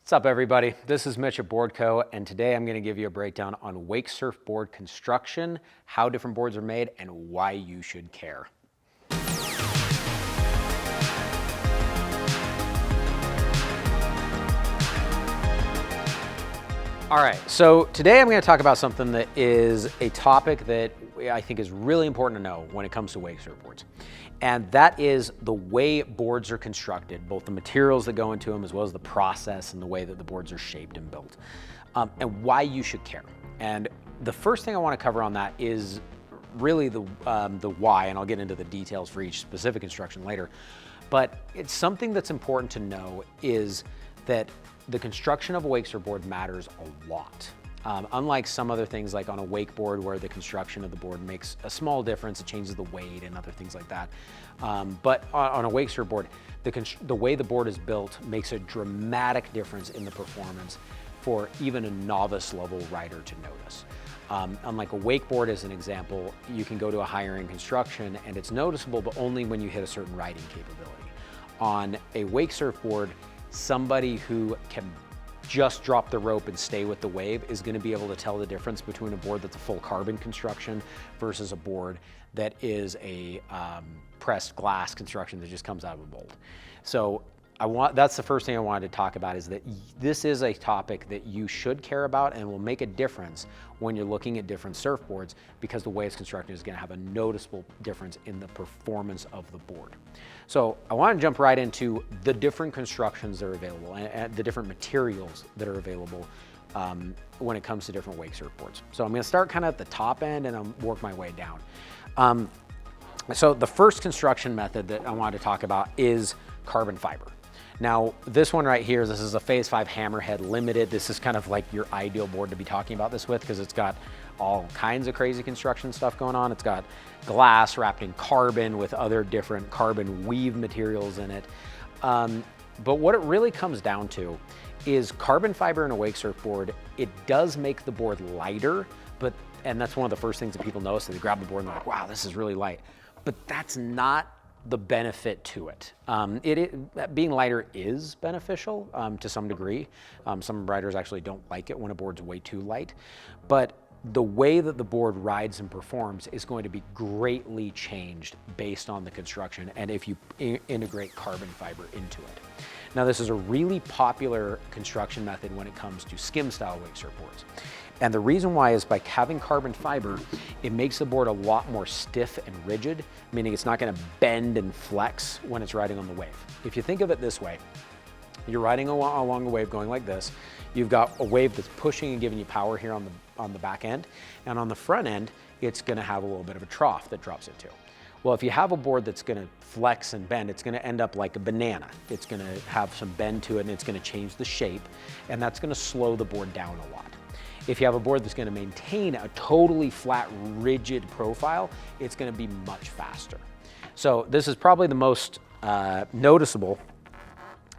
What's up, everybody? This is Mitch at BoardCo, and today I'm going to give you a breakdown on Wakesurf board construction, how different boards are made, and why you should care. All right, so today I'm going to talk about something that is a topic that I think is really important to know when it comes to Wakesurf boards. And that is the way boards are constructed, both the materials that go into them as well as the process and the way that the boards are shaped and built, and why you should care. And the first thing I want to cover on that is really the why, and I'll get into the details for each specific construction later. But it's something that's important to know is that the construction of a Wakesurf board matters a lot. Unlike some other things like on a wakeboard where the construction of the board makes a small difference, it changes the weight and other things like that. But on a Wakesurf board, the way the board is built makes a dramatic difference in the performance for even a novice level rider to notice. Unlike a wakeboard as an example, you can go to a higher end construction and it's noticeable, but only when you hit a certain riding capability. On a Wakesurf board, somebody who can just drop the rope and stay with the wave is going to be able to tell the difference between a board that's a full carbon construction versus a board that is a pressed glass construction that just comes out of a mold. So that's the first thing I wanted to talk about, is that this is a topic that you should care about and will make a difference when you're looking at different surfboards, because the way it's constructed is going to have a noticeable difference in the performance of the board. So I want to jump right into the different constructions that are available and the different materials that are available when it comes to different Wakesurf boards. So I'm going to start kind of at the top end and I'll work my way down. So the first construction method that I wanted to talk about is carbon fiber. Now, this one right here, this is a Phase 5 Hammerhead Limited. This is kind of like your ideal board to be talking about this with, because it's got all kinds of crazy construction stuff going on. It's got glass wrapped in carbon with other different carbon weave materials in it. But what it really comes down to is carbon fiber in a Wakesurf board. It does make the board lighter, and that's one of the first things that people notice. They grab the board and they're like, wow, this is really light. But that's not the benefit to it. Being lighter is beneficial to some degree. Some riders actually don't like it when a board's way too light, but the way that the board rides and performs is going to be greatly changed based on the construction and if you integrate carbon fiber into it. Now, this is a really popular construction method when it comes to skim style Wakesurf boards. And the reason why is by having carbon fiber, it makes the board a lot more stiff and rigid, meaning it's not going to bend and flex when it's riding on the wave. If you think of it this way, you're riding along a wave going like this. You've got a wave that's pushing and giving you power here on the back end, and on the front end, it's going to have a little bit of a trough that drops into. Well, if you have a board that's going to flex and bend, it's going to end up like a banana. It's going to have some bend to it, and it's going to change the shape, and that's going to slow the board down a lot. If you have a board that's going to maintain a totally flat, rigid profile, it's going to be much faster. So this is probably the most noticeable.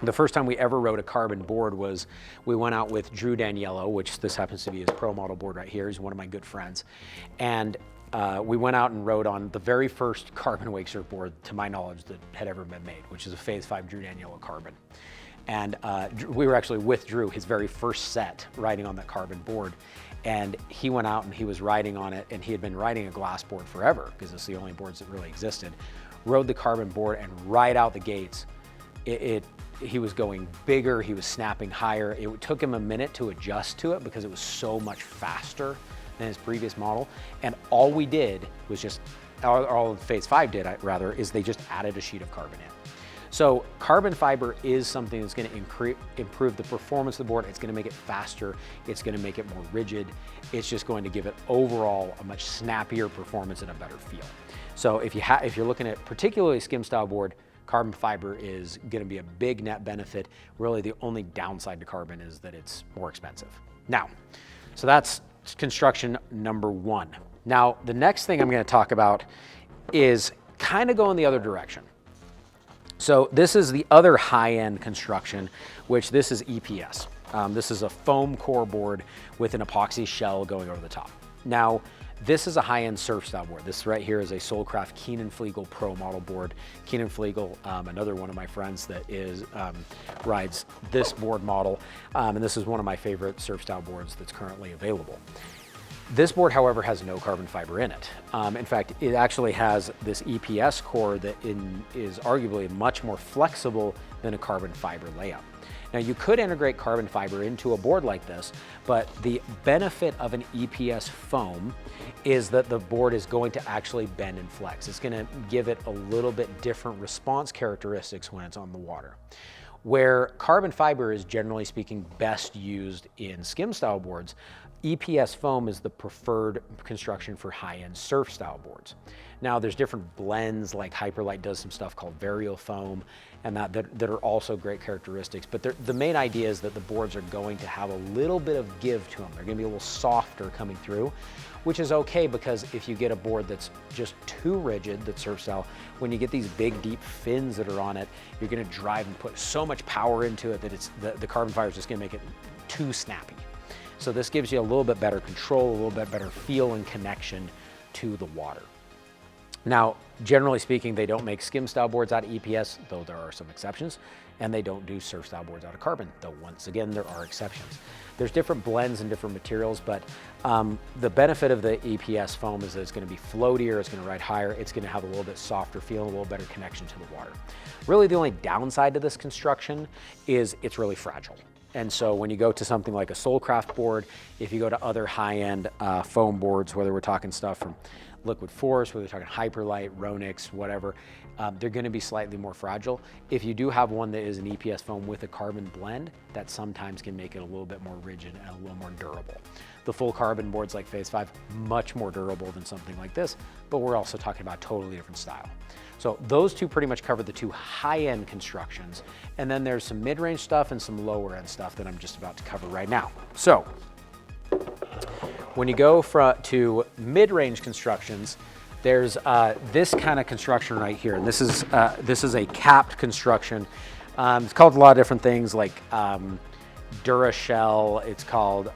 The first time we ever rode a carbon board was we went out with Drew Daniello, which this happens to be his pro model board right here. He's one of my good friends. And we went out and rode on the very first carbon Wakesurf board, to my knowledge, that had ever been made, which is a Phase 5 Drew Daniello carbon. And we were actually with Drew, his very first set, riding on that carbon board. And he went out and he was riding on it, and he had been riding a glass board forever, because it's the only boards that really existed. Rode the carbon board, and right out the gates, he was going bigger, he was snapping higher. It took him a minute to adjust to it because it was so much faster than his previous model. And all we did was just, all Phase 5 did rather, is they just added a sheet of carbon in. So carbon fiber is something that's going to improve the performance of the board. It's going to make it faster. It's going to make it more rigid. It's just going to give it overall a much snappier performance and a better feel. So if you're looking at particularly skim style board, carbon fiber is going to be a big net benefit. Really, the only downside to carbon is that it's more expensive. Now, so that's construction number one. Now, the next thing I'm going to talk about is kind of going the other direction. So this is the other high-end construction, which this is EPS. This is a foam core board with an epoxy shell going over the top. Now, This is a high-end surf style board. This right here is a Soulcraft Keenan Flegel Pro model board. Keenan Flegel, another one of my friends that rides this board model, and this is one of my favorite surf style boards that's currently available. This board, however, has no carbon fiber in it. In fact, it actually has this EPS core that is arguably much more flexible than a carbon fiber layout. Now, you could integrate carbon fiber into a board like this, but the benefit of an EPS foam is that the board is going to actually bend and flex. It's going to give it a little bit different response characteristics when it's on the water. Where carbon fiber is, generally speaking, best used in skim style boards, EPS foam is the preferred construction for high-end surf style boards. Now, there's different blends, like Hyperlite does some stuff called Varial Foam, and that are also great characteristics. But the main idea is that the boards are going to have a little bit of give to them. They're going to be a little softer coming through, which is okay, because if you get a board that's just too rigid, that's surf style, when you get these big deep fins that are on it, you're going to drive and put so much power into it that the carbon fiber is just going to make it too snappy. So this gives you a little bit better control, a little bit better feel and connection to the water. Now, generally speaking, they don't make skim style boards out of EPS, though there are some exceptions, and they don't do surf style boards out of carbon, though once again, there are exceptions. There's different blends and different materials, but the benefit of the EPS foam is that it's going to be floatier, it's going to ride higher, it's going to have a little bit softer feel, a little better connection to the water. Really, the only downside to this construction is it's really fragile. And so when you go to something like a Soulcraft board, if you go to other high-end foam boards, whether we're talking stuff from Liquid Force, whether we're talking Hyperlite, Ronix, whatever, they're going to be slightly more fragile. If you do have one that is an EPS foam with a carbon blend, that sometimes can make it a little bit more rigid and a little more durable. The full carbon boards like Phase 5, much more durable than something like this, but we're also talking about a totally different style. So those two pretty much cover the two high-end constructions, and then there's some mid-range stuff and some lower-end stuff that I'm just about to cover right now. So when you go to mid-range constructions, there's this kind of construction right here, and this is a capped construction. It's called a lot of different things, like Durashell. It's called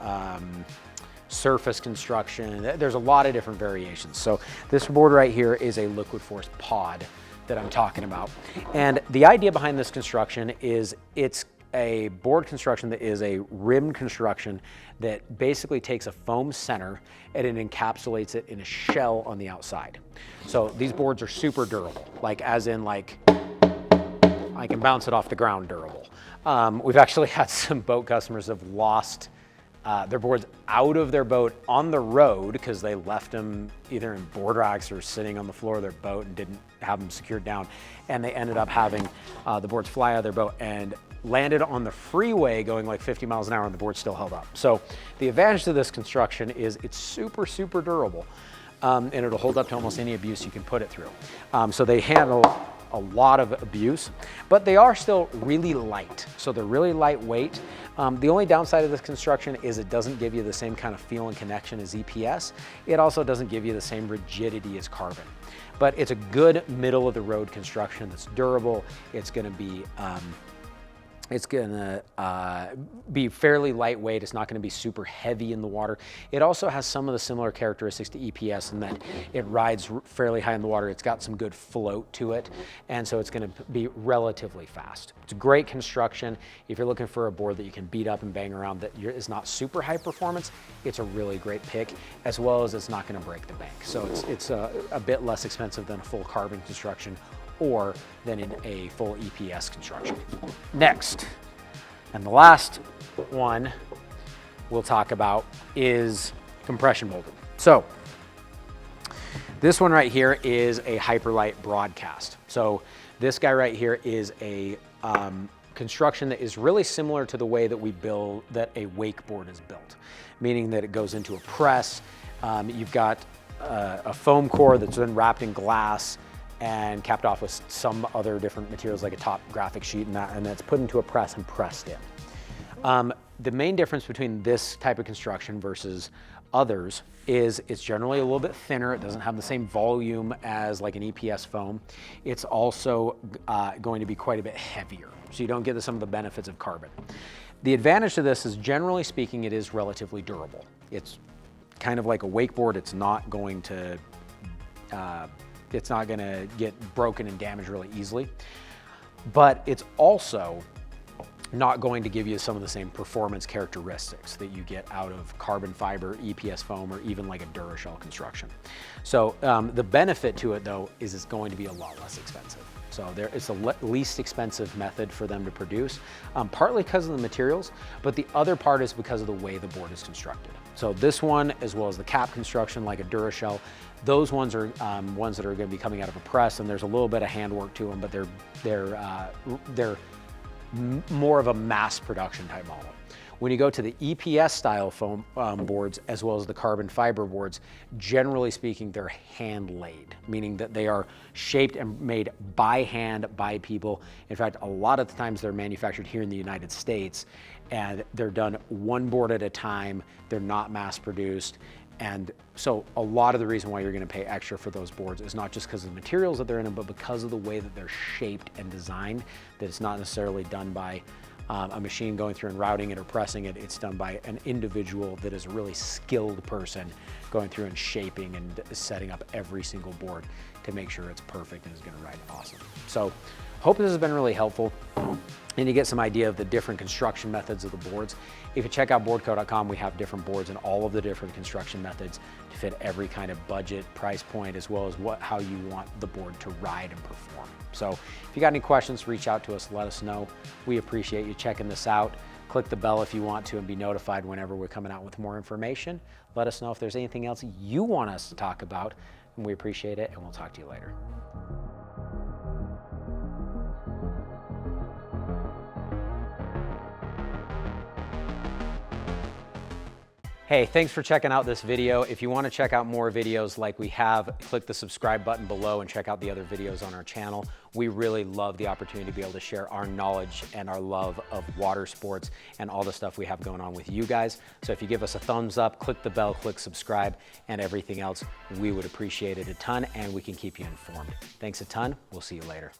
surface construction. There's a lot of different variations. So this board right here is a Liquid Force pod that I'm talking about. And the idea behind this construction is it's a board construction that is a rim construction that basically takes a foam center and it encapsulates it in a shell on the outside. So these boards are super durable, like as in like I can bounce it off the ground durable. We've actually had some boat customers have lost their boards out of their boat on the road because they left them either in board racks or sitting on the floor of their boat and didn't have them secured down. And they ended up having the boards fly out of their boat and landed on the freeway going like 50 miles an hour and the board still held up. So the advantage to this construction is it's super, super durable. And it'll hold up to almost any abuse you can put it through. So they handle a lot of abuse, but they are still really light. So they're really lightweight. The only downside of this construction is it doesn't give you the same kind of feel and connection as EPS. It also doesn't give you the same rigidity as carbon. But it's a good middle of the road construction that's durable. It's gonna be fairly lightweight. It's not going to be super heavy in the water. It also has some of the similar characteristics to EPS in that it rides fairly high in the water. It's got some good float to it, and so it's going to be relatively fast. It's a great construction. If you're looking for a board that you can beat up and bang around that is not super high performance, it's a really great pick, as well as it's not going to break the bank. So it's a bit less expensive than a full carbon construction or than in a full EPS construction. Next, and the last one we'll talk about is compression molding. So this one right here is a Hyperlite broadcast. So this guy right here is a construction that is really similar to the way that a wakeboard is built, meaning that it goes into a press. You've got a foam core that's then wrapped in glass and capped off with some other different materials like a top graphic sheet and that's put into a press and pressed in. The main difference between this type of construction versus others is it's generally a little bit thinner. It doesn't have the same volume as like an EPS foam. It's also going to be quite a bit heavier, so you don't get some of the benefits of carbon. The advantage to this is, generally speaking, it is relatively durable. It's kind of like a wakeboard. It's not going to get broken and damaged really easily, but it's also not going to give you some of the same performance characteristics that you get out of carbon fiber, EPS foam, or even like a Durashell construction. So the benefit to it though is it's going to be a lot less expensive. So it's the least expensive method for them to produce, partly because of the materials, but the other part is because of the way the board is constructed. So this one, as well as the cap construction like a Durashell, those ones are ones that are going to be coming out of a press, and there's a little bit of handwork to them, but they're more of a mass production type model. When you go to the EPS style foam boards, as well as the carbon fiber boards, generally speaking, they're hand laid, meaning that they are shaped and made by hand by people. In fact, a lot of the times they're manufactured here in the United States, and they're done one board at a time. They're not mass produced. And so a lot of the reason why you're going to pay extra for those boards is not just because of the materials that they're in them, but because of the way that they're shaped and designed, that it's not necessarily done by a machine going through and routing it or pressing it. It's done by an individual that is a really skilled person going through and shaping and setting up every single board to make sure it's perfect and is going to ride awesome. So hope this has been really helpful and you get some idea of the different construction methods of the boards. If you check out BoardCo.com, we have different boards and all of the different construction methods to fit every kind of budget, price point, as well as how you want the board to ride and perform. So if you got any questions, reach out to us, let us know. We appreciate you checking this out. Click the bell if you want to and be notified whenever we're coming out with more information. Let us know if there's anything else you want us to talk about, and we appreciate it, and we'll talk to you later. Hey, thanks for checking out this video. If you want to check out more videos like we have, click the subscribe button below and check out the other videos on our channel. We really love the opportunity to be able to share our knowledge and our love of water sports and all the stuff we have going on with you guys. So if you give us a thumbs up, click the bell, click subscribe, and everything else, we would appreciate it a ton, and we can keep you informed. Thanks a ton. We'll see you later.